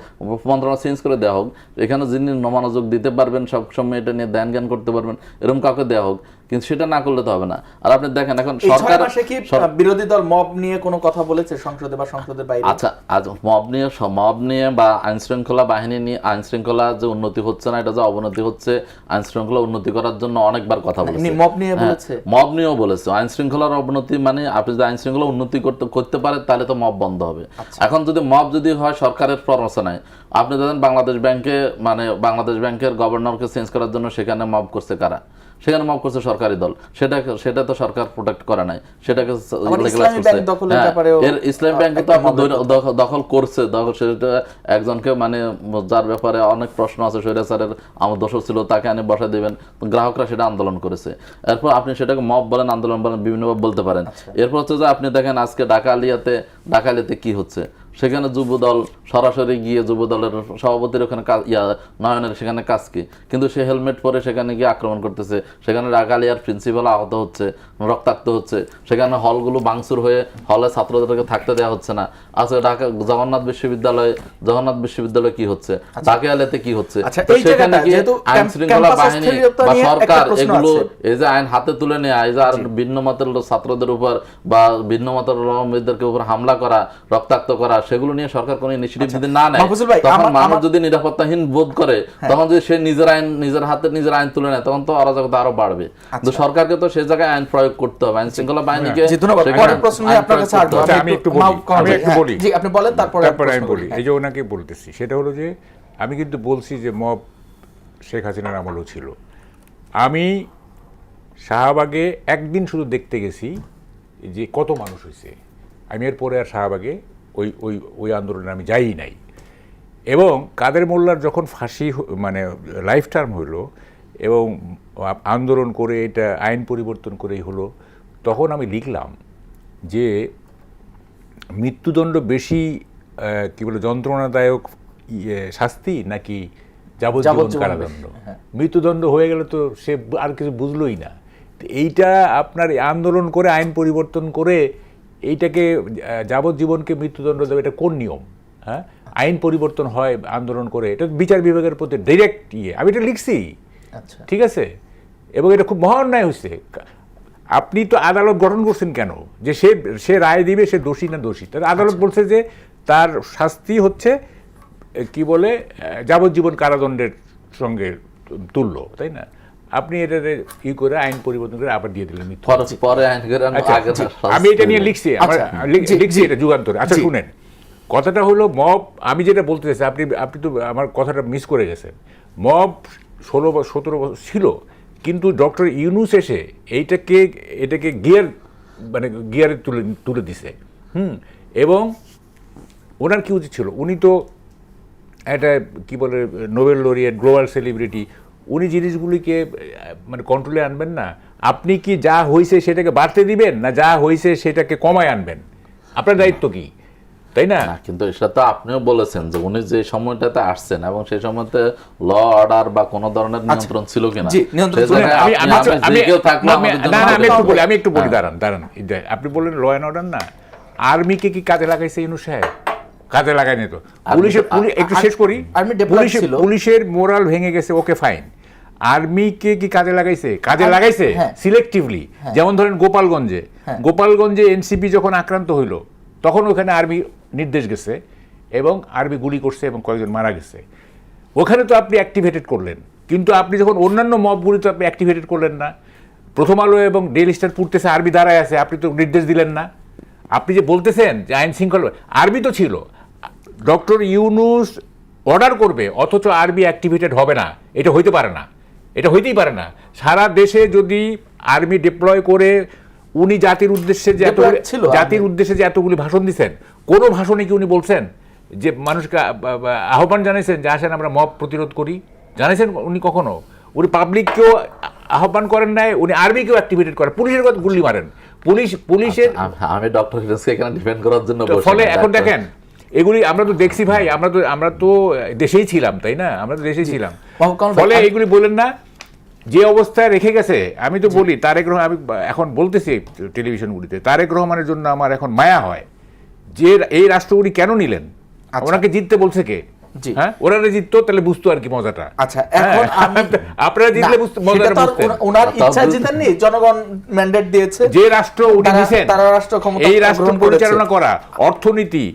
S2: মন্ত্রণালয় চেঞ্জ করে দেওয়া হোক, এখানে যিনি মনোযোগ দিতে পারবেন, সবসময় এটা নিয়ে ধ্যান জ্ঞান করতে পারবেন, এরকম কাউকে দেওয়া হোক। কিন্তু সেটা না করলে তো হবে না। আর আপনি দেখেন এখন সরকার
S1: বিরোধী দল মব নিয়ে কোনো কথা বলেছে সংসদে বা সংসদের বাইরে?
S2: আচ্ছা, আজ মব নিয়ে বা আইন শৃঙ্খলা বাহিনী নিয়ে, আইন শৃঙ্খলা যে উন্নতি হচ্ছে না, এটা যে অবনতি হচ্ছে, আইন শৃঙ্খলা উন্নতি করার জন্য অনেকবার কথা বলেছে।
S1: মব নিয়ে বলেছে,
S2: মব নিয়েও বলেছে। আইন শৃঙ্খলার অবনতি মানে আপনি যদি আইন শৃঙ্খলা উন্নতি করতে পারে তাহলে তো মব বন্ধ হবে। এখন যদি মব যদি হয় সরকারের প্ররোচনায়, আপনি দেখেন বাংলাদেশ ব্যাংকের গভর্নরকে চেঞ্জ করার জন্য সেখানে মব করছে কারা? সেখানে মব করছে সরকারি দল, সেটা তো সরকার প্রোটেক্ট করে নাই, সেটাকে ইসলামী ব্যাংকে তো দখল করছে, সেটা একজনকে মানে যার ব্যাপারে অনেক প্রশ্ন আছে, স্বৈরাচারের আমার দোষর ছিল, তাকে আনি বসা দিবেন, গ্রাহকরা সেটা আন্দোলন করেছে। এরপর আপনি সেটাকে মব বলেন, আন্দোলন বলেন, বিভিন্নভাবে বলতে পারেন। এরপর হচ্ছে যে আপনি দেখেন আজকে ডাকালিয়াতে কি হচ্ছে, সেখানে যুবদল সরাসরি গিয়ে যুবদলের সভাপতির ওখানে নয়নের সেখানে কাজ কি, কিন্তু সে হেলমেট পরে সেখানে গিয়ে আক্রমণ করতেছে, সেখানে ডাকালিয়ার প্রিন্সিপাল আহত হচ্ছে, রক্তাক্ত হচ্ছে, সেখানে হলগুলো ভাঙচুর হয়ে হলে ছাত্রদেরকে থাকতে দেওয়া হচ্ছে না। আজকে ঢাকা জগন্নাথ বিশ্ববিদ্যালয় কি হচ্ছে, ডাকালিয়াতে কি হচ্ছে, সেখানে গিয়ে আইন শৃঙ্খলা বাহিনী বা সরকার এগুলো এই যে আইন হাতে তুলে নেয়, এই যে আর ভিন্ন মতের ছাত্রদের উপর বা ভিন্ন মতের উপর হামলা করা, রক্তাক্ত করা, সেগুলো নিয়ে সরকার কোনো ইনিশিয়েটিভ যদি না নেয়,
S1: মাহফুজুল ভাই,
S2: তখন মানুষ যদি নিরাপত্তাহীন বোধ করে, তখন যদি সে নিজের হাতে নিজের আইন তুলে নেয়, তখন তো অরাজকতা আরো বাড়বে। কিন্তু সরকারকে তো সে জায়গায় আইন প্রয়োগ করতে হবে, আইন শৃঙ্খলা বাহিনীকে।
S1: পরের প্রশ্ন নিয়ে আপনার কাছে আসবো।
S3: আমি একটু বলি,
S1: জি আপনি বলেন,
S3: তারপরে আমি বলি। এই যে ওনাকে বলতেছি, সেটা হলো যে আমি কিন্তু বলছি যে মব শেখ হাসিনার আমলও ছিল। আমি শাহবাগে একদিন শুধু দেখতে গেছি যে কত মানুষ হয়েছে। আমি এরপরে আর শাহবাগে ওই আন্দোলনে আমি যাই নাই। এবং কাদের মোল্লার যখন ফাঁসি মানে লাইফ টার্ম হইলো এবং আন্দোলন করে এটা আইন পরিবর্তন করেই হলো, তখন আমি লিখলাম যে মৃত্যুদণ্ড বেশি কি বলে যন্ত্রণাদায়ক শাস্তি নাকি যাবজ্জীবন কারাদণ্ড। মৃত্যুদণ্ড হয়ে গেলে তো সে আর কিছু বুঝলোই না। এইটা আপনার আন্দোলন করে আইন পরিবর্তন করে এইটাকে যাবজ্জীবনকে মৃত্যুদণ্ড দেবে, এটা কোন নিয়ম? হ্যাঁ, আইন পরিবর্তন হয় আন্দোলন করে, এটা বিচার বিভাগের প্রতি ডাইরেক্ট আমি এটা লিখছি। ঠিক আছে, এবং এটা খুব মহা অন্যায় হয়েছে। আপনি তো আদালত গঠন করছেন কেন? যে সে রায় দিবে সে দোষী না দোষী। তার আদালত বলছে যে তার শাস্তি হচ্ছে কি বলে যাবজ্জীবন কারাদণ্ডের সঙ্গে তুল্য, তাই না? আপনি এটা করে আইন পরিবর্তন করে আবার দিয়ে দিলেন। আমি এটা নিয়ে লিখছি, লিখছি এটা যুগান্তরে। আচ্ছা শুনেন, কথাটা হলো মব, আমি যেটা বলতে চাইছি, আপনি তো আমার কথাটা মিস করে গেছেন। মব 16-17 বছর ছিল, কিন্তু ডক্টর ইউনূস এসে এটাকে গিয়ারে তুলে দিছে। এবং ওনার কি উচিত ছিল? উনি তো একটা কি বলে নোবেল লরিয়েট, গ্লোবাল সেলিব্রিটি, উনি জিনিসগুলিকে মানে কন্ট্রোলে আনবেন না। আপনি কি যা হয়েছে সেটাকে বাড়তে দিবেন, না যা হয়েছে সেটাকে কমায় আনবেন? আপনার দায়িত্ব কি, তাই না?
S2: কিন্তু এটা তো আপনিও বলেছেন যে উনি যে সময়টাতে আসছেন এবং সেই সময়তে ল অর্ডার বা কোন ধরনের নিয়ন্ত্রণ ছিল কিনা।
S3: আমি একটু বলি, দাঁড়ান। আপনি বললেন ল অ্যান্ড অর্ডার না, আর্মিকে কি কাজে লাগাইছে ইউনূস সাহেব? কাজে লাগায়নি তো। একটু শেষ করি। পুলিশের মোরাল ভেঙে গেছে, ওকে ফাইন। আর্মিকে কি কাজে লাগাইছে? কাজে লাগাইছে সিলেক্টিভলি। যেমন ধরেন গোপালগঞ্জে এনসিপি যখন আক্রান্ত হইল, তখন ওখানে আর্মি নির্দেশ গেছে এবং আর্মি গুলি করছে এবং কয়েকজন মারা গেছে। ওখানে তো আপনি অ্যাক্টিভেটেড করলেন, কিন্তু আপনি যখন অন্যান্য মবগুলি তো আপনি অ্যাক্টিভেটেড করলেন না। প্রথম আলো এবং ডেইলি স্টার পড়তেছে আর্মি দাঁড়ায় আছে, আপনি তো নির্দেশ দিলেন না। আপনি যে বলতেছেন যে আইন শৃঙ্খলা, আর্মি তো ছিল। ডক্টর ইউনূস অর্ডার করবে অথচ আর্মি অ্যাক্টিভেটেড হবে না, এটা হইতে পারে না, এটা হইতেই পারে না। সারা দেশে যদি আর্মি ডিপ্লয় করে উনি জাতির উদ্দেশ্যে যে এতগুলি ভাষণ দিচ্ছেন, কোনো ভাষণে কি উনি বলছেন যে মানুষকে আহ্বান জানাইছেন যে আসেন আমরা মব প্রতিরোধ করি? জানাইছেন উনি কখনো? উনি পাবলিককেও আহ্বান করেন নাই, উনি আর্মিকেও অ্যাক্টিভেটেড করেন, পুলিশের কথা গুলি মারেন। পুলিশের
S2: আমি ডক্টর হিরেন্সকে এখানে ডিফেন্ড করার জন্য
S3: ফলে এখন দেখেন এগুলি আমরা তো দেখছি ভাই, আমরা তো দেশেই ছিলাম, তাই না? আমরা তো দেশেই ছিলাম। ফলে এইগুলি বলেন না যে অবস্থায় রেখে গেছে। আমি তো বলি তারেক রহমান, আমি এখন বলতেছি টেলিভিশনগুলিতে, তারেক রহমানের জন্য আমার এখন মায়া হয় যে এই রাষ্ট্রগুলি কেন নিলেন। ওনাকে জিততে বলছে কে? হ্যাঁ, ওরা জিততো তাহলে বুঝতো আর কি মজাটা।
S1: আচ্ছা, এখন
S3: আপনারা জিতলে মজাটা বুঝতেন।
S1: ওনার ইচ্ছা জিতেননি, জনগণ ম্যান্ডেট দিয়েছে।
S3: যে রাষ্ট্র উনি দিয়েছেন, এই রাষ্ট্র পরিচালনা করা, অর্থনীতি,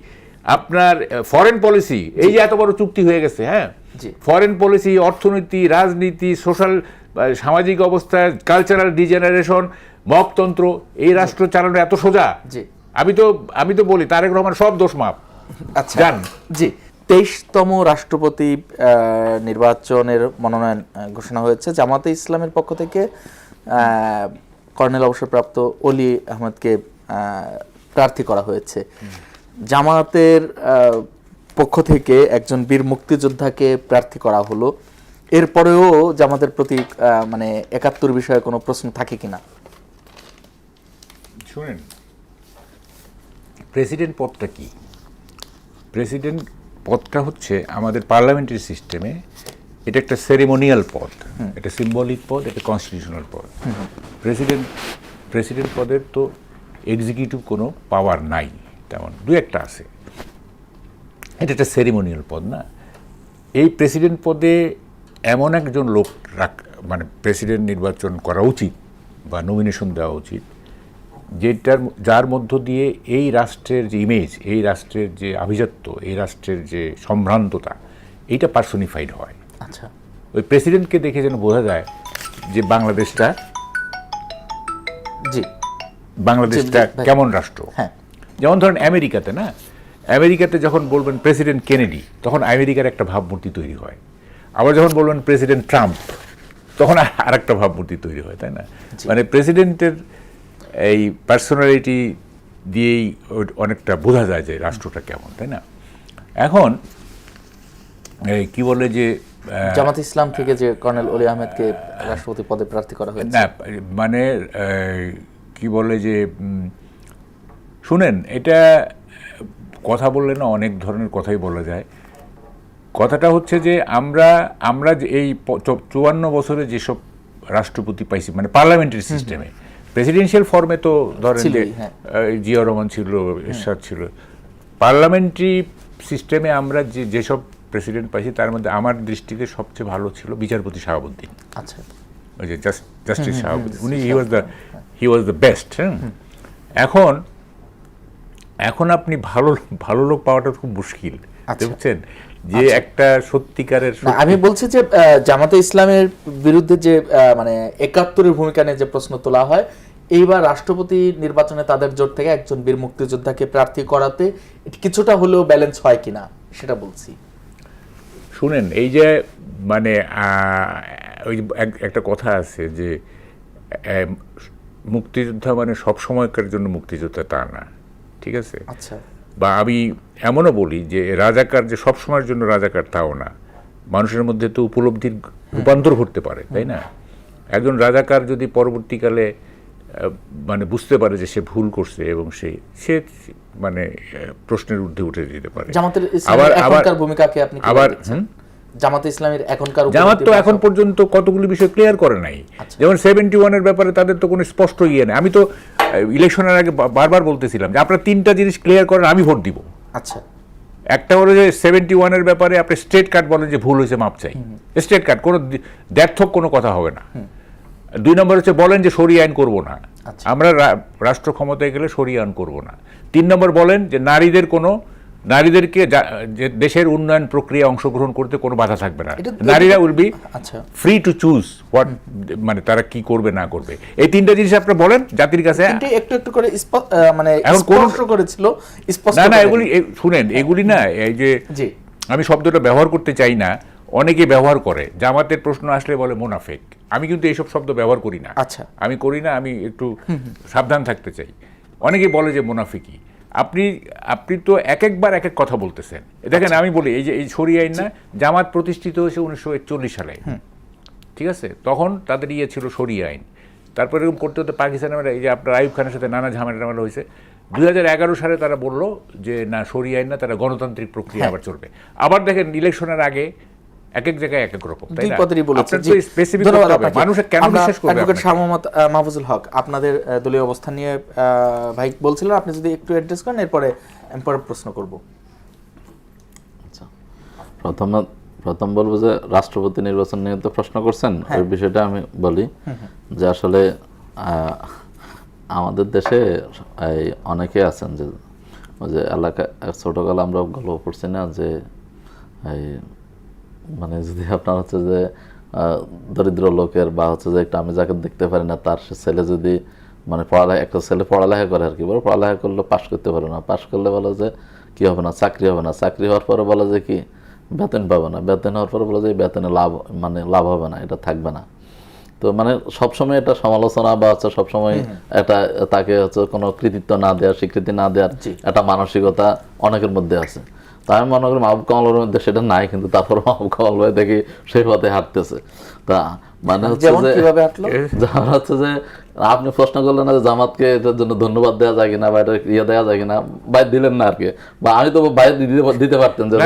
S3: আপনার ফরেন পলিসি, এই যে এত বড় চুক্তি হয়ে গেছে। হ্যাঁ, ফরেন পলিসি, অর্থনীতি, রাজনীতি, সোশ্যাল সামাজিক অবস্থা, কালচারাল ডিজেনারেশন, মপতন্ত্র, এই রাষ্ট্র চালানো এত সোজা? আমি তো বলি তারেক রহমান সব দোষ মাপ।
S1: আচ্ছা জি, 23তম রাষ্ট্রপতি নির্বাচনের মনোনয়ন ঘোষণা হয়েছে। জামাতে ইসলামের পক্ষ থেকে কর্নেল অবসরপ্রাপ্ত অলি আহমেদকে প্রার্থী করা হয়েছে। জামাতের পক্ষ থেকে একজন বীর মুক্তিযোদ্ধাকে প্রার্থী করা হলো। এরপরেও জামাতের প্রতি মানে ৭১ বিষয়ে কোনো প্রশ্ন থাকে কিনা?
S3: শুনেন, প্রেসিডেন্ট পদটা কি? প্রেসিডেন্ট পদটা হচ্ছে আমাদের পার্লামেন্টারি সিস্টেমে এটা একটা সেরিমোনিয়াল পদ, এটা সিম্বলিক পদ, এটা কনস্টিটিউশনাল পদ। প্রেসিডেন্ট পদের তো এক্সিকিউটিভ কোনো পাওয়ার নাই, তেমন দু একটা আছে। এটা একটা সেরিমোনিয়াল পদ না? এই প্রেসিডেন্ট পদে এমন একজন লোক মানে প্রেসিডেন্ট নির্বাচন করা উচিত বা নমিনেশন দেওয়া উচিত যার মধ্য দিয়ে এই রাষ্ট্রের যে ইমেজ, এই রাষ্ট্রের যে আভিজাত্য, এই রাষ্ট্রের যে সম্ভ্রান্ততা, এইটা পার্সোনিফাইড হয়।
S1: আচ্ছা,
S3: ওই প্রেসিডেন্টকে দেখে যেন বোঝা যায় যে বাংলাদেশটা কেমন রাষ্ট্র। যেমন ধরেন আমেরিকাতে না, আমেরিকাতে যখন বলবেন প্রেসিডেন্ট কেনেডি, তখন আমেরিকার একটা ভাবমূর্তি তৈরি হয়। আবার যখন বলবেন প্রেসিডেন্ট ট্রাম্প, তখন আর একটা ভাবমূর্তি তৈরি হয়, তাই না? মানে প্রেসিডেন্টের এই পার্সোনালিটি দিয়েই অনেকটা বোঝা যায় যে রাষ্ট্রটা কেমন, তাই না? এখন কি বলে যে
S1: জামাত ইসলাম থেকে যে কর্নেল অলি আহমেদকে রাষ্ট্রপতি পদে প্রার্থী করা হয়েছে,
S3: না মানে কি বলে যে শুনেন, এটা কথা বললে না অনেক ধরনের কথাই বলা যায়। কথাটা হচ্ছে যে আমরা যে এই 54 বছরে যেসব রাষ্ট্রপতি পাইছি, মানে পার্লামেন্টারি সিস্টেমে, প্রেসিডেন্সিয়াল ফর্মে তো ধরেন যে জিয়া রহমান ছিল, এরশাদ ছিল, পার্লামেন্টারি সিস্টেমে আমরা যেসব প্রেসিডেন্ট পাইছি তার মধ্যে আমার দৃষ্টিতে সবচেয়ে ভালো ছিল বিচারপতি শাহাবুদ্দিন।
S1: আচ্ছা,
S3: ওই যে জাস্টিস শাহাবুদ্দিন, উনি হি ওয়াজ দ্য বেস্ট। এখন আপনি ভালো লোক পাওয়াটা খুব মুশকিল, বুঝছেন? যে একটা সত্যিকারের,
S1: আমি বলছি যে জামাতে ইসলামের বিরুদ্ধে যে মানে 71-এর ভূমিকা নিয়ে যে প্রশ্ন তোলা হয়, এইবার রাষ্ট্রপতি নির্বাচনে তাদের জোট থেকে একজন বীর মুক্তিযোদ্ধাকে প্রার্থী করাতে কিছুটা হলেও ব্যালেন্স হয় কিনা সেটা বলছি।
S3: শুনেন, এই যে মানে ওই একটা কথা আছে যে মুক্তিযোদ্ধা মানে সব সময়কার জন্য মুক্তিযোদ্ধা তা না, ঠিক আছে?
S1: আচ্ছা,
S3: বা আমি এমনও বলি যে রাজাকার যে সব সময়ের জন্য রাজাকার তাও না, মানুষের মধ্যে তো উপলব্ধির রূপান্তর ঘটতে পারে, তাই না? একজন রাজাকার যদি পরবর্তীকালে মানে বুঝতে পারে যে সে ভুল করছে এবং সে মানে প্রশ্নের ঊর্ধ্বে উঠে যেতে পারে।
S1: জামাতের ইসলামের এখনকার ভূমিকাকে আপনি কি বলছেন? জামাত ইসলামের এখনকার
S3: জামাত তো এখন পর্যন্ত কতগুলি বিষয় ক্লিয়ার করে নাই। যেমন 71-এর ব্যাপারে তাদের তো কোনো স্পষ্ট ইয়ে নেই। আমি তো ইলেকশনের আগে বারবার বলতেছিলাম যে আপনারা 3টা জিনিস ক্লিয়ার করেন, আমি ভোট দিব।
S1: আচ্ছা,
S3: একটা হলো যে 71-এর ব্যাপারে আপনি স্টেট কার্ড বলেন যে ভুল হয়েছে, মাপ চাই, স্টেট কার্ড, কোনো দ্ব্যর্থক কোনো কথা হবে না। 2 নম্বর হচ্ছে বলেন যে শরিয়া আইন করবো না, আমরা রাষ্ট্র ক্ষমতায় গেলে শরিয়া আইন করবো না। 3 নম্বর বলেন যে নারীদেরকে দেশের উন্নয়ন প্রক্রিয়া অংশগ্রহণ করতে কোনো বাধা থাকবে না, নারীরা will be free to choose what, মানে তারা কি করবে না করবে। এই 3টা জিনিস আপনি বলেন জাতির কাছে,
S1: একটু একটু করে মানে স্পষ্ট করেছিল, স্পষ্ট
S3: না এগুলি শুনেন, এগুলি না, এই যে আমি শব্দটা ব্যবহার করতে চাই না, অনেকে ব্যবহার করে, জামাতের প্রশ্ন আসলে বলে মুনাফিক। আমি কিন্তু এইসব শব্দ ব্যবহার করি না, আমি করি না, আমি একটু সাবধান থাকতে চাই। অনেকে বলে যে মুনাফিকি। আপনি তো একবার এক কথা বলতেছেন। দেখেন, আমি বলি এই যে এই শরিয়া আইন না, জামাত প্রতিষ্ঠিত হয়েছে 1941 সালে, ঠিক আছে? তখন তাদের ইয়ে ছিল শরিয়া আইন। তারপর এরকম করতে হতে পাকিস্তানের এই যে আপনার আইয়ুব খানের সাথে নানা ঝামেলা হয়েছে। 2011 সালে তারা বললো যে না, শরিয়া আইন না, তারা গণতান্ত্রিক প্রক্রিয়া আবার চলবে। আবার দেখেন ইলেকশনের আগে এক এক জায়গায় এক এক রকম, তাই না? মানুষের কেন বিশ্বাস করবে?
S1: অ্যাডভোকেট শাহ মোহাম্মদ মাহফুজুল হক, আপনাদের দলীয় অবস্থান নিয়ে ভাই বলছিলেন, আপনি যদি একটু অ্যাড্রেস করেন, এরপরে আমি পরে প্রশ্ন করব।
S2: আচ্ছা, প্রথম বলবো যে রাষ্ট্রপতি নির্বাচন নিয়ে তো প্রশ্ন করছেন, ওই বিষয়টা আমি বলি যে আসলে আমাদের দেশে অনেকে আছেন যে ওই যে এলাকা ছোটকালে আমরা গল্প পড়ছি না যে মানে যদি আপনার হচ্ছে যে দরিদ্র লোকের বা হচ্ছে যে একটা আমি যাকে দেখতে পারি না তার ছেলে যদি মানে একটা ছেলে পড়ালেখা করে আর কি, বলো পড়ালেখা করলে পাশ করতে পারে না, পাশ করলে বলো যে কি হবে না, চাকরি হবে না, চাকরি হওয়ার পরে বলো যে কি বেতন পাবে না, বেতন হওয়ার পরে বলো যে বেতনে লাভ হবে না, এটা থাকবে না। তো মানে সবসময় এটা সমালোচনা বা হচ্ছে সবসময় একটা তাকে হচ্ছে কোনো কৃতিত্ব না দেওয়ার, স্বীকৃতি না দেওয়ার একটা মানসিকতা অনেকের মধ্যে আছে। তা আমি মনে করি মাহবুব কামালের মধ্যে সেটা নাই, কিন্তু তারপর মাহবুব কামাল ভাই দেখি সেই পথে হাঁটতেছে। তা মানে হচ্ছে যে আপনি প্রশ্ন করলেন না যে জামাতকে এটার জন্য ধন্যবাদ দেওয়া যায় কিনা বা এটা ইয়ে দেওয়া যায় কিনা, ভাই দিলেন না আর কি, বা আমি তো ভাই দিতে পারতেন যে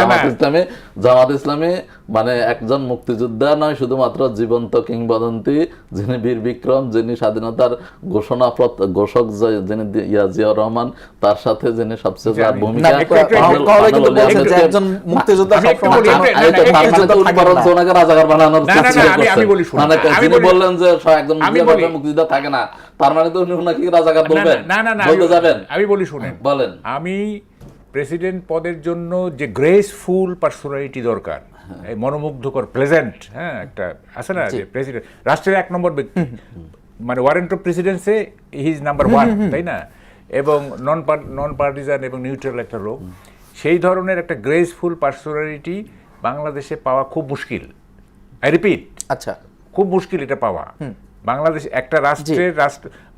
S2: জামাত ইসলামী মানে একজন মুক্তিযোদ্ধা নয়, শুধুমাত্র জীবন্ত কিংবদন্তি, যিনি বীর বিক্রম, যিনি স্বাধীনতার ঘোষক যিনি জিয়াউর রহমান, তার সাথে যিনি সবচেয়ে ভূমিকা রাজাকার বানানোর মানে
S3: আমি
S2: যিনি
S3: বলি-
S2: বললেন যে একজন
S3: আমি
S2: মুক্তিযোদ্ধা
S3: বলি-
S2: মুক্তিযোদ্ধা থাকে না, তার মানে তো উনি ওনাকে রাজাকার বলবেন,
S3: না
S2: বলতে যাবেন?
S3: আমি বলি শুনেন,
S2: বলেন।
S3: আমি প্রেসিডেন্ট পদের জন্য যে গ্রেসফুল পার্সোনালিটি দরকার, এই মনোমুগ্ধকর প্লেজেন্ট, হ্যাঁ, একটা আছে না যে প্রেসিডেন্ট রাষ্ট্রের 1 নম্বর ব্যক্তি, মানে warrant of precedence he is number 1, তাই না, এবং নন পার্টিজান এবং নিউট্রাল একটা লোক, সেই ধরনের একটা গ্রেসফুল পার্সোনালিটি বাংলাদেশে পাওয়া খুব মুশকিল। আই রিপিট,
S1: আচ্ছা,
S3: খুব মুশকিল এটা পাওয়া। বাংলাদেশ একটা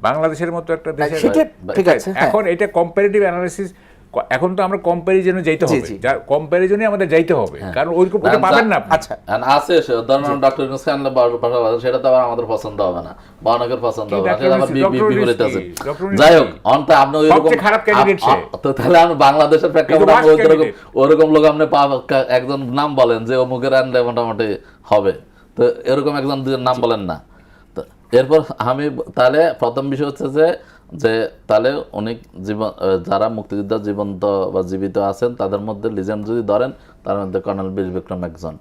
S3: বাংলাদেশের মতো একটা দেশে
S1: ঠিক আছে, হ্যাঁ।
S3: এখন এটা কম্পারেটিভ অ্যানালিসিস, এখন তো আমরা কম্প্যারিজনে যাইতে হবে,
S1: জি।
S3: যার কম্প্যারিজনে আমাদের যাইতে হবে, কারণ ওইরকম ওটা পাবেন না আপনি।
S1: আচ্ছা,
S2: আছে ধরুন ডক্টর ইউনূস খান সেটা তো আবার আমাদের পছন্দ হবে না, বা অনেকের পছন্দ হবে না,
S3: ডক্টর
S2: সেটা আবার
S3: ইউনূস, ডক্টর
S2: বিপরীত আছে।
S3: ইউনূস, ডক্টর ইউনূস
S2: যাই হোক, অন্তে আপনি ওইরকম
S3: সবচেয়ে খারাপ candidate সে।
S2: তো তাহলে আমি বাংলাদেশের প্রেক্ষাপটে
S3: worst
S2: ওরকম লোক আপনি একজন নাম বলেন যে অমুকের আনলে মোটামুটি হবে, তো এরকম একজন দুজন নাম বলেন না। তো এরপর আমি তাহলে প্রথম বিষয় হচ্ছে যে তাহলে অনেক যারা মুক্তিযোদ্ধা জীবন্ত বা জীবিত আছেন তাদের মধ্যে লিজেন্ড যদি ধরেন, তার মধ্যে কর্নেল বীর বিক্রম একজন,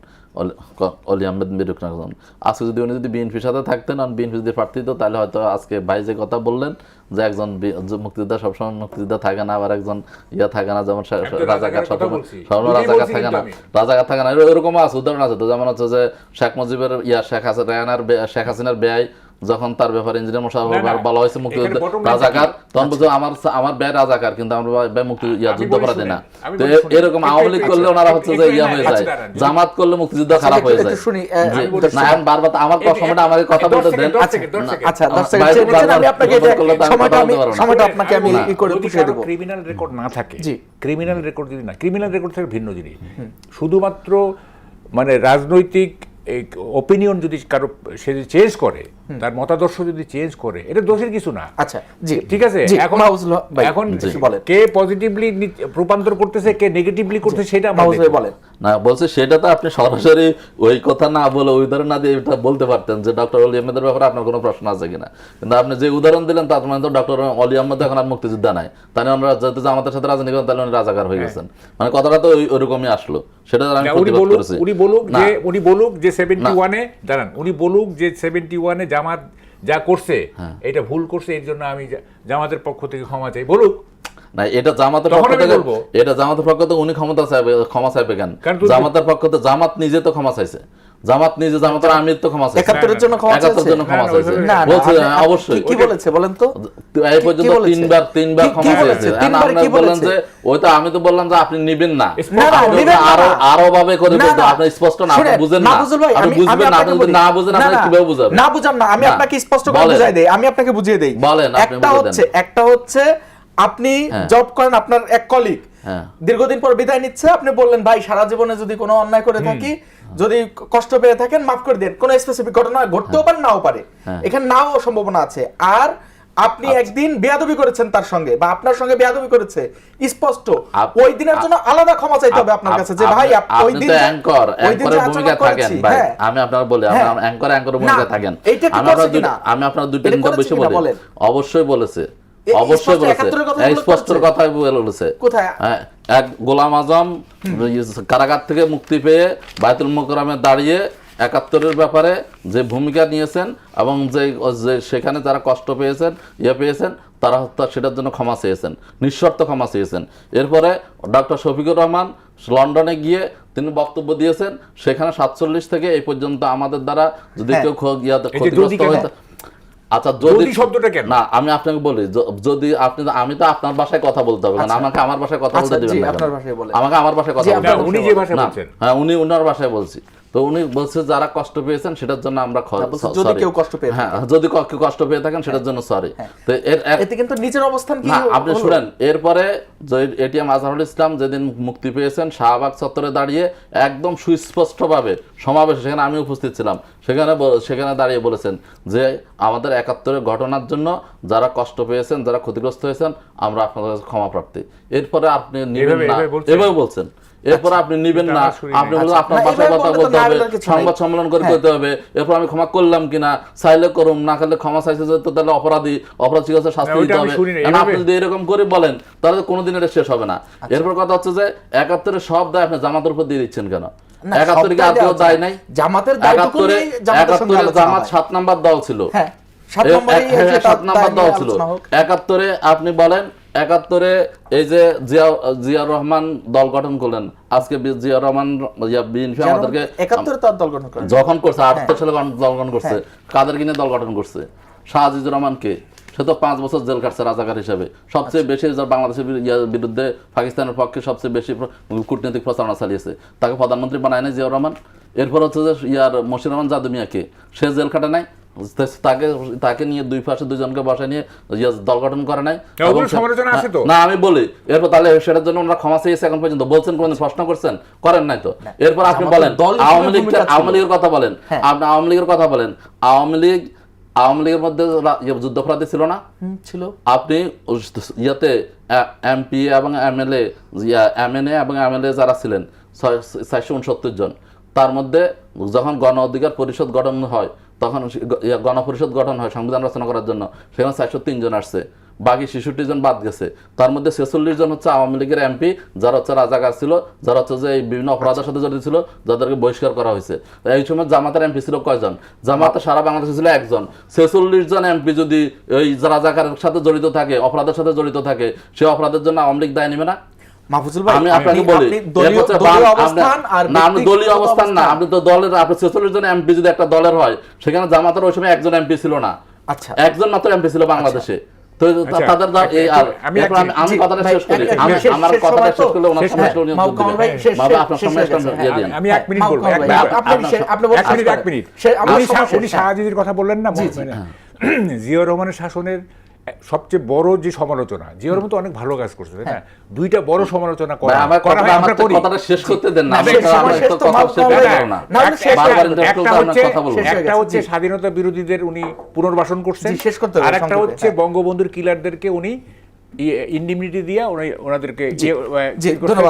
S2: অলি আহমেদ বীর বিক্রম একজন। আজকে যদি উনি যদি বিএনপির সাথে থাকতেন আর বিএনপি যদি প্রার্থী হতো, তাহলে হয়তো আজকে ভাই যে কথা বললেন যে একজন মুক্তিযোদ্ধা সবসময় মুক্তিযোদ্ধা থাকে না, আবার একজন থাকে না, যেমন রাজাকার সবসময় রাজাকার থাকে না, রাজাকার থাকে না, এরকম আছে, উদাহরণ আছে তো। যেমন হচ্ছে যে শেখ মুজিবের শেখ হাসিনার ব্যয় যখন তার ব্যাপারে ইঞ্জিনিয়ার মশাই বলা হয়েছে মুক্তিযুদ্ধ রাজাকার, তখন বলছে আমার ব্যয় রাজাকার, কিন্তু আমরা ব্যয় মুক্তি যুদ্ধপরাধী না। তো এরকম আওয়ামী লীগ করলে ওনারা হচ্ছে যে হয়ে যায়, জামাত করলে মুক্তিযুদ্ধ খারাপ হয়ে যায়। না এখন বারবার আমার সময়টা আমাকে কথা বলতে দেন।
S1: আচ্ছা, সময়টা আপনাকে আমি ই করে পুষিয়ে দেব।
S3: ক্রিমিনাল রেকর্ড না থাকে, ক্রিমিনাল রেকর্ড যদি না, ক্রিমিনাল রেকর্ড থেকে ভিন্ন জিনিস, শুধুমাত্র মানে রাজনৈতিক ওপিনিয়ন যদি কারো সে চেঞ্জ করে, তার মতাদর্শ যদি চেঞ্জ করে, এটা দোষের কিছু না।
S1: আচ্ছা, জি,
S3: ঠিক আছে। এখন কে পজিটিভলি রূপান্তর করতেছে, কে নেগেটিভলি করতেছে, সেটা আমাদের
S1: বলেন
S2: না। বলছে সেটা তো আপনি সরাসরি ওই কথা না বলে ওই উদাহরণ না দিয়ে এটা বলতে পারতেন যে ডক্টর অলি আহমেদের ব্যাপারে আপনার কোনো প্রশ্ন আছে কিনা, কিন্তু আপনি যে উদাহরণ দিলেন তার মানে তো ডক্টর অলি আহমেদ এখন আর মুক্তিযোদ্ধা নাই, তাহলে আমরা যেহেতু আমাদের সাথে রাজনীতি করেন, তাহলে উনি রাজাকার হয়ে গেছেন, মানে কথাটা তো ওইরকমই আসলো। সেটা আমি প্রতিবাদ করেছি।
S3: উনি বলুক যে 71-এ দাঁড়ান, উনি বলুক যে 71-এ জামাত যা করছে এটা ভুল করছে, এর জন্য আমি জামাতের পক্ষ থেকে ক্ষমা চাই, বলুক
S2: না। এটা জামাতের পক্ষ থেকে, এটা জামাতের পক্ষ থেকে উনি ক্ষমা চাইবে কেন? জামাতের পক্ষ থেকে জামাত নিজে তো ক্ষমা চাইছে, জামাত নিজে, জামাতের আমির তো ক্ষমা চাইছে,
S1: 71 জন্য ক্ষমা চাইছে,
S2: 71 জন্য ক্ষমা চাইছে বলছে, অবশ্যই।
S1: কি বলেছে বলেন তো?
S2: এই পর্যন্ত তিনবার ক্ষমা চাইছে। আপনি বললেন যে ওই তো, আমি তো বললাম যে আপনি নেবেন না, আরো ভাবে করে বলতে, আপনি স্পষ্ট না, আপনি বুঝেন না, আপনি বুঝবেন না, আপনি যদি না বুঝেন আপনি কিভাবে বুঝাবেন?
S1: না বুঝান না, আমি আপনাকে স্পষ্ট করে বুঝাই দেই, আমি আপনাকে বুঝিয়ে দেই।
S2: বলেন,
S1: একটা হচ্ছে আপনি জব করেন, আপনার এক কলিগ দীর্ঘদিন পর বিদায় নিচ্ছে, আপনি বললেন ভাই সারা জীবনে যদি কোনো অন্যায় করে থাকি, যদি কষ্ট পেয়ে থাকেন মাফ করে দেন, কোনো স্পেসিফিক ঘটনা ঘটতেও পারে নাও পারে, এখানে নাও সম্ভাবনা আছে। আর আপনি একদিন বেয়াদবি করেছেন তার সঙ্গে, বা আপনার সঙ্গে বেয়াদবি করেছে, স্পষ্ট ওই দিনের জন্য আলাদা ক্ষমা চাইতে হবে আপনার কাছে, যে ভাই ওই দিন
S2: অ্যাঙ্করের ভূমিকা থাকেন ভাই, আমি আপনার বলি, আপনি অ্যাঙ্করের ভূমিকা থাকেন। আমি আপনার দুইটা তিনটা বেশি বলি, অবশ্যই বলেছে, অবশ্যই বলেছে, স্পষ্ট কথা বলেছে।
S1: কোথায়?
S2: এক গোলাম আজম কারাগার থেকে মুক্তি পেয়ে বায়তুল মোকাররমে দাঁড়িয়ে 71-এর ব্যাপারে যে ভূমিকা নিয়েছেন এবং যে সেখানে যারা কষ্ট পেয়েছেন, পেয়েছেন, তারা সেটার জন্য ক্ষমা চেয়েছেন, নিঃশর্ত ক্ষমা চেয়েছেন। এরপরে ডক্টর শফিকুর রহমান লন্ডনে গিয়ে তিনি বক্তব্য দিয়েছেন, সেখানে 47 থেকে এই পর্যন্ত আমাদের দ্বারা যদি কেউ ক্ষতিগ্রস্ত হয়েছে। আচ্ছা, যদি শব্দটা কেন না, আমি আপনাকে বলি, যদি আপনি, আমি তো আপনার ভাষায় কথা বলতে হবে, কারণ আমাকে আমার ভাষায় কথা বলতে দিবেন না, আমাকে আমার ভাষায় কথা বলতে হবে।
S3: উনি যে ভাষায় বলছেন,
S2: হ্যাঁ, উনি ওনার ভাষায় বলছি, তো উনি বলছে যারা কষ্ট পেয়েছেন সেটার জন্য আমরা
S1: যদি কেউ কষ্ট পেয়ে
S2: হ্যাঁ, যদি কেউ কষ্ট পেয়ে থাকেন সেটার জন্য সরি। তো
S1: এতে কিন্তু নিজের অবস্থান কি,
S2: না আপনি শুনেন, এরপরে এটিএম আজহারুল ইসলাম যেদিন মুক্তি পেয়েছেন শাহবাগ চত্বরে দাঁড়িয়ে একদম সুস্পষ্টভাবে সমাবেশ, সেখানে আমি উপস্থিত ছিলাম, সেখানে দাঁড়িয়ে বলেছেন যে আমাদের 71-এর ঘটনার জন্য যারা কষ্ট পেয়েছেন, যারা ক্ষতিগ্রস্ত হয়েছেন, আমরা আপনাদের কাছে ক্ষমা প্রার্থী। এরপরে আপনি নেবেন না, এভাবে বলছেন, এরপর আপনি নিবেন না, আপনি বলছেন আপনার ভাষায় কথা বলতে হবে, সংবাদ সম্মেলন করে করতে হবে, এরপর আমি ক্ষমা করলাম কিনা, চাইলে করুন, না করলে ক্ষমা চাইছে তো তাহলে অপরাধী ঠিক আছে, শাস্তি দিতে হবে। আপনি যদি এরকম করে বলেন তাহলে কোনোদিন এটা শেষ হবে না। এরপর কথা হচ্ছে যে 71-এর সব দায় আপনি জামাতের উপর দিয়ে দিচ্ছেন কেন?
S1: না,
S2: 71 কি আর কেউ দায় নাই?
S1: জামাতের দায়টুকু নেই, জামাতের সঙ্গে
S2: 71
S1: আলোচনা
S2: জামাত
S1: হয়।
S2: 7 নাম্বার দল ছিল।
S1: হ্যাঁ, 7 নম্বরেই এই যে
S2: 7 নাম্বার
S1: দায়
S2: দল
S1: নিয়ে
S2: ছিল।
S1: আলোচনা হোক।
S2: 71 আপনি বলেন 71 এই যে জিয়াউর রহমান দল গঠন করলেন, আজকে জিয়াউর রহমান বিএনপি আমাদেরকে
S1: 71 তার দল গঠন করেন
S2: যখন করছে 78 সালে দল গঠন করছে, কাদেরকে নিয়ে দল গঠন করছে? শাহ আজিজুর রহমানকে। সে তো 5 বছর জেল কাটছে রাজাকার হিসেবে। সবচেয়ে বেশি বাংলাদেশের বিরুদ্ধে পাকিস্তানের পক্ষে সবচেয়ে বেশি কূটনৈতিক প্রচারণা চালিয়েছে, তাকে প্রধানমন্ত্রী বানায় নাই জিয়াউর রহমান। এরপর হচ্ছে যে মশির রহমান জাদু মিয়াকে, সে জেল কাটে নাই, তাকে নিয়ে দুই পাশে দুজনকে বসায় নিয়ে দল গঠন করে নাই।
S3: সমালোচনা আছে তো।
S2: না আমি বলি এরপর তাহলে সেটার জন্য ওনারা ক্ষমা চেয়েছে এখন পর্যন্ত, বলছেন কোনদিন প্রশ্ন করছেন? করেন নাই তো। এরপর আপনি বলেন আওয়ামী লীগের কথা বলেন, আপনি আওয়ামী লীগের কথা বলেন। আওয়ামী লীগের মধ্যে যুদ্ধাপরাধী ছিল না?
S1: ছিল।
S2: আপনি ইয়াতে এমপি এবং এমএলএ এবং এমএলএ যারা ছিলেন 469 জন, তার মধ্যে যখন গণ অধিকার পরিষদ গঠন হয়, তখন গণপরিষদ গঠন হয় সংবিধান রচনা করার জন্য, সেখানে 403 জন আসছে, বাকি 66 জন বাদ গেছে। তার মধ্যে 46 জন হচ্ছে আওয়ামী লীগের এমপি, যারা হচ্ছে রাজাকার ছিল, যারা হচ্ছে যে এই বিভিন্ন অপরাধের সাথে জড়িত ছিল, যাদেরকে বহিষ্কার করা হয়েছে। এই সময় জামাতের এমপি ছিল কয়জন? জামাতে সারা বাংলাদেশে ছিল 1 জন। 46 জন এমপি যদি এই রাজাকারের সাথে জড়িত থাকে, অপরাধের সাথে জড়িত থাকে, সেই অপরাধের জন্য আওয়ামী লীগ দায় নেবে না?
S1: মাহফুজুল ভাই,
S2: আমি আপনাকে বলি, দলীয় অবস্থান না, আপনি তো দলের, আপনি 46 জন এমপি যদি একটা দলের হয়, সেখানে জামাতের ওই সময় 1 জন এমপি ছিল না।
S1: আচ্ছা,
S2: 1 জন মাত্র এমপি ছিল বাংলাদেশে। তো তাদের আমি কথাটা শেষ করি, আমার কথাটা শেষ করলে ওনার সময় শেষ আপনার সময় দিয়ে দেন।
S3: আমি 1 মিনিট বলবো। 1 মিনিট। উনি শাহ আজিজের কথা বললেন না, জিয়াউর রহমানের শাসনের সবচেয়ে বড় যে সমালোচনা, জিয়াউর রহমান তো অনেক ভালো কাজ করছে, তাই না? দুইটা বড় সমালোচনা করা
S2: আমার কথাটা শেষ করতে দেন না।
S3: একটা হচ্ছে স্বাধীনতা বিরোধীদের উনি পুনর্বাসন করছেন, আর একটা হচ্ছে বঙ্গবন্ধুর কিলারদেরকে উনি ইন্ডিমিনিটি দিয়ে ওনাদেরকে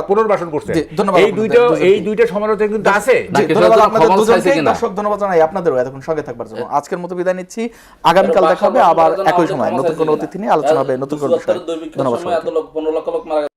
S3: পুনর্বাসন করছেন। এই দুইটা সমালোচনা কিন্তু আছে।
S1: ধন্যবাদ জানাই আপনাদেরও এতক্ষণ সঙ্গে থাকবার জন্য। আজকের মতো বিদায় নিচ্ছি, আগামীকাল দেখা হবে আবার একই সময় নতুন কোনো অতিথি নিয়ে আলোচনা হবে নতুন কোনো বিষয়ে। ধন্যবাদ।